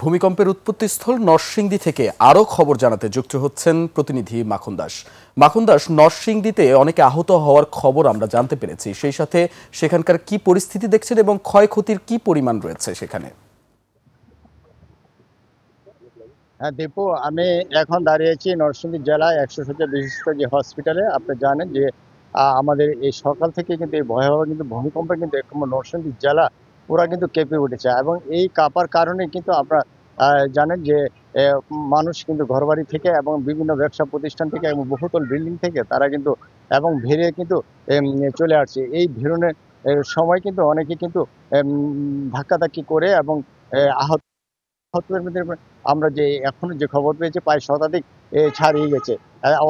ভূমিকম্পের উৎপত্তিস্থল নরসিংদী থেকে আরও খবর জানাতে যুক্ত হচ্ছেন প্রতিনিধি মাখন দাস। মাখন দাস, নরসিংদীতে অনেকে আহত হওয়ার খবর আমরা জানতে পেরেছি, সেই সাথে সেখানকার কি পরিস্থিতি দেখছেন এবং ক্ষয়ক্ষতির কি পরিমাণ রয়েছে সেখানে? হ্যাঁ দীপু, আমি এখন দাঁড়িয়েছি নরসিংদী জেলায় 100 শয্যা বিশিষ্ট যে হসপিটালে। আপনি জানেন যে আমাদের এই সকাল থেকে কিন্তু এই ভয়াবহ কিন্তু ভূমিকম্পে কিন্তু নরসিংদী জেলা পুরা কিন্তু কেঁপে উঠেছে, এবং এই কাঁপার কারণে কিন্তু আপনারা জানেন যে মানুষ কিন্তু ঘরবাড়ি থেকে এবং বিভিন্ন ব্যবসা প্রতিষ্ঠান থেকে এবং বহুতল বিল্ডিং থেকে তারা কিন্তু এবং ভিড়ে কিন্তু চলে আসছে। এই ভিড়নের সময় কিন্তু অনেকে কিন্তু ধাক্কাধাক্কি করে এবং আহত আহতের মধ্যে আমরা যে এখনো যে খবর পেয়েছি প্রায় শতাধিক ছাড়িয়ে গেছে।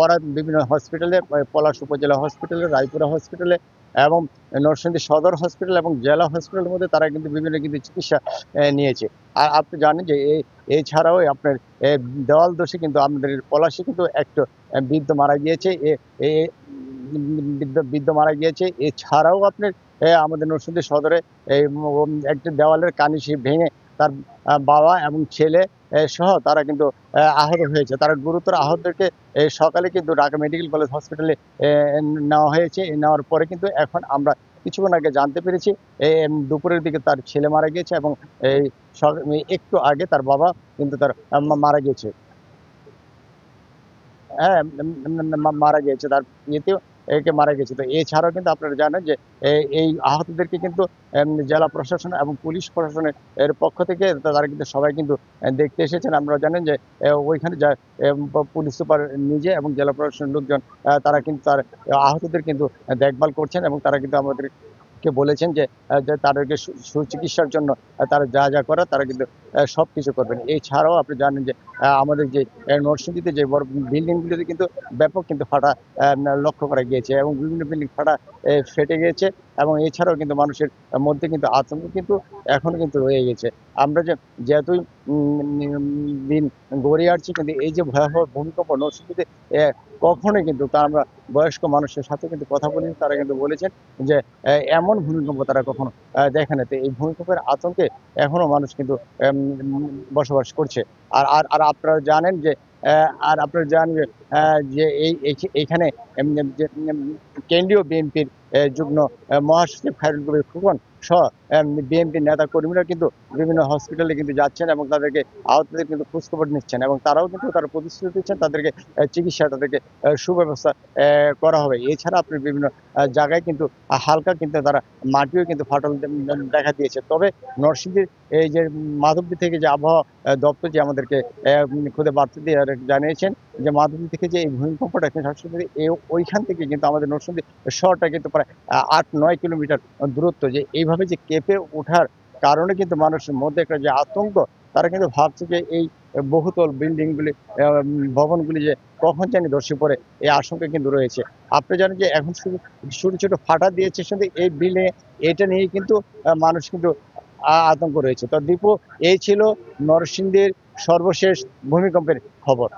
ওরা বিভিন্ন হসপিটালে, পলাশ উপজেলা হসপিটালে, রায়পুরা হসপিটালে এবং নরসিংদী সদর হসপিটাল এবং জেলা হসপিটালের মধ্যে তারা কিন্তু বিভিন্ন কিন্তু চিকিৎসা নিয়েছে। আর আপনি জানেন যে এছাড়াও আপনার দেওয়াল দোষে কিন্তু আমাদের পলাশে কিন্তু একটা বৃদ্ধ মারা গিয়েছে। বৃদ্ধ মারা গিয়েছে। এছাড়াও আপনার আমাদের নরসিংদী সদরে এই একটা দেওয়ালের কানিশি ভেঙে তার বাবা এবং ছেলে সহ তারা কিন্তু আহত হয়েছে। তারা গুরুতর আহতদেরকে সকালে কিন্তু ঢাকা মেডিকেল কলেজ হসপিটালে নেওয়া হয়েছে। নেওয়ার পরে কিন্তু এখন আমরা কিছুক্ষণ আগে জানতে পেরেছি দুপুরের দিকে তার ছেলে মারা গিয়েছে এবং এই একটু আগে তার বাবা কিন্তু তার মারা গিয়েছে। হ্যাঁ, মারা গিয়েছে তার ইয়েতেও একে মারা গেছে। তো এছাড়াও কিন্তু আপনারা জানেন যে এই আহতদেরকে কিন্তু জেলা প্রশাসন এবং পুলিশ প্রশাসনের এর পক্ষ থেকে তারা কিন্তু সবাই কিন্তু দেখতে এসেছেন। আপনারা জানেন যে ওইখানে যা পুলিশ সুপার নিজে এবং জেলা প্রশাসনের লোকজন তারা কিন্তু তার আহতদের কিন্তু দেখভাল করছেন এবং তারা কিন্তু আমাদের বলেছেন যে যে তাদেরকে সুচিকিৎসার জন্য তারা যা যা করে তারা কিন্তু সবকিছু করবেন। এছাড়াও আপনি জানেন যে আমাদের যে নরসিংদীতে যে বড় বিল্ডিংগুলিতে কিন্তু ব্যাপক কিন্তু ফাটা লক্ষ্য করা গিয়েছে এবং বিভিন্ন বিল্ডিং ফাটা ফেটে গিয়েছে এবং এছাড়াও কিন্তু মানুষের মধ্যে কিন্তু আতঙ্ক কিন্তু এখনো কিন্তু রয়ে গেছে। আমরা যে যেহেতুই দিন গড়িয়ে আসছি, কিন্তু এই যে ভয়াবহ ভূমিকম্প নরসিংদীতে কখনোই কিন্তু তা আমরা বয়স্ক মানুষের সাথে কিন্তু কথা বলি, তারা কিন্তু বলেছেন যে এমন ভূমিকম্প তারা কখনো দেখে না। তো এই ভূমিকম্পের আতঙ্কে এখনো মানুষ কিন্তু বসবাস করছে। আর আর আর আপনারা জানেন যে আর আপনারা জানেন যে যে এইখানে কেন্দ্রীয় বিএনপির যুগ্ম মহাসচিব খায়রুল কবির খোকন সহ বিএনপির নেতা কর্মীরা কিন্তু বিভিন্ন হসপিটালে কিন্তু যাচ্ছেন এবং তাদেরকে আহতদের কিন্তু খোঁজখবর নিচ্ছেন এবং তারাও কিন্তু তারা প্রতিশ্রুতি দিচ্ছেন তাদেরকে চিকিৎসা, তাদেরকে সুব্যবস্থা করা হবে। এছাড়া আপনি বিভিন্ন জায়গায় কিন্তু হালকা কিন্তু তারা মাটিও কিন্তু ফাটল দেখা দিয়েছে। তবে নরসিংদীর এই যে মাধবদী থেকে যে আবহাওয়া দপ্তর যে আমাদেরকে খুদে বার্তা দিয়ে জানিয়েছেন যে মাধবদী থেকে যে এই ভূমিকম্পটা সবসময় ওইখান থেকে কিন্তু আমাদের নরসিংদী শহরটা কিন্তু প্রায় 8-9 কিলোমিটার দূরত্ব। যে এইভাবে যে কেঁপে ওঠার কারণে কিন্তু মানুষের মধ্যে একটা যে আতঙ্ক, তারা কিন্তু ভাবছে যে এই বহুতল বিল্ডিংগুলি ভবনগুলি যে কখন জানি ধসে পড়ে, এই আশঙ্কা কিন্তু রয়েছে। আপনি জানেন যে এখন শুধু ছোট ছোট ফাটা দিয়েছে শুধু এই বিল্ডিং, এটা নিয়ে কিন্তু মানুষ কিন্তু আতঙ্ক রয়েছে। তো দীপু, এই ছিল নরসিংদীর সর্বশেষ ভূমিকম্পের খবর।